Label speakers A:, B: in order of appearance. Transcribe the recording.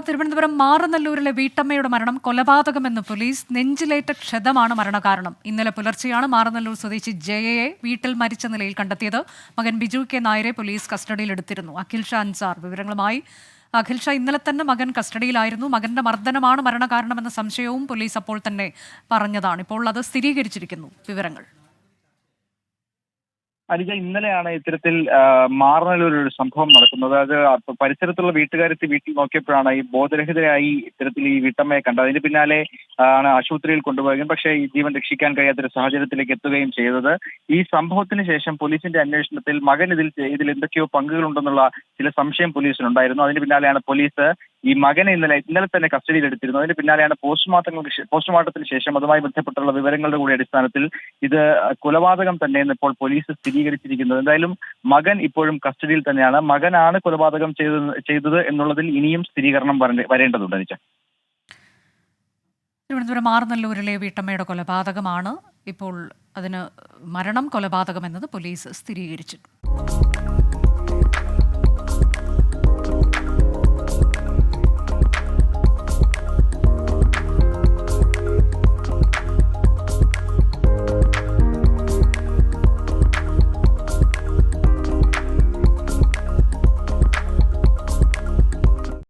A: തിരുവനന്തപുരം മാറനല്ലൂരിലെ വീട്ടമ്മയുടെ മരണം കൊലപാതകമെന്ന് പോലീസ്. നെഞ്ചിലേറ്റ ക്ഷതമാണ് മരണകാരണം. ഇന്നലെ പുലർച്ചെയാണ് മാറനല്ലൂർ സ്വദേശി ജയയെ വീട്ടിൽ മരിച്ച നിലയിൽ കണ്ടെത്തിയത്. മകൻ ബിജു കെ നായരെ പോലീസ് കസ്റ്റഡിയിലെടുത്തിരുന്നു. അഖിൽ ഷാ അൻസാർ വിവരങ്ങളുമായി. അഖിൽ ഷാ, ഇന്നലെ തന്നെ മകൻ കസ്റ്റഡിയിലായിരുന്നു. മകന്റെ മർദ്ദനമാണ് മരണകാരണമെന്ന സംശയവും പോലീസ് അപ്പോൾ തന്നെ പറഞ്ഞതാണ്. ഇപ്പോൾ അത് സ്ഥിരീകരിച്ചിരിക്കുന്നു. വിവരങ്ങൾ
B: അനിജ, ഇന്നലെയാണ് ഇത്തരത്തിൽ മാറനല്ലൂർ ഒരു സംഭവം നടക്കുന്നത്. അത് പരിസരത്തുള്ള വീട്ടുകാരെത്തി വീട്ടിൽ നോക്കിയപ്പോഴാണ് ഈ ബോധരഹിതരായി ഇത്തരത്തിൽ ഈ വീട്ടമ്മയെ കണ്ടത്. അതിന് പിന്നാലെ ആണ് ആശുപത്രിയിൽ കൊണ്ടുപോവുകയും പക്ഷേ ഈ ജീവൻ രക്ഷിക്കാൻ കഴിയാത്തൊരു സാഹചര്യത്തിലേക്ക് എത്തുകയും ചെയ്തത്. ഈ സംഭവത്തിന് ശേഷം പോലീസിന്റെ അന്വേഷണത്തിൽ മകൻ ഇതിൽ എന്തൊക്കെയോ പങ്കുകളുണ്ടെന്നുള്ള ചില സംശയം പോലീസിനുണ്ടായിരുന്നു. അതിന് പിന്നാലെയാണ് പോലീസ് ഈ മകനെ ഇന്നലെ തന്നെ കസ്റ്റഡിയിൽ എടുത്തിരുന്നു. അതിന് പിന്നാലെയാണ് പോസ്റ്റ്മോർട്ടത്തിന് ശേഷം അതുമായി ബന്ധപ്പെട്ടുള്ള വിവരങ്ങളുടെ കൂടി അടിസ്ഥാനത്തിൽ ഇത് കൊലപാതകം തന്നെയെന്ന് ഇപ്പോൾ പോലീസ് സ്ഥിരീകരിച്ചിരിക്കുന്നത്. എന്തായാലും മകൻ ഇപ്പോഴും കസ്റ്റഡിയിൽ തന്നെയാണ്. മകനാണ് കൊലപാതകം ചെയ്തത് എന്നുള്ളതിൽ ഇനിയും സ്ഥിരീകരണം വരേണ്ടതുണ്ട്. അനിച്ച,
A: തിരുവനന്തപുരം മാറനല്ലൂരിലെ വീട്ടമ്മയുടെ കൊലപാതകമാണ്. ഇപ്പോൾ അതിന് മരണം കൊലപാതകമെന്നത് പോലീസ് സ്ഥിരീകരിച്ചു.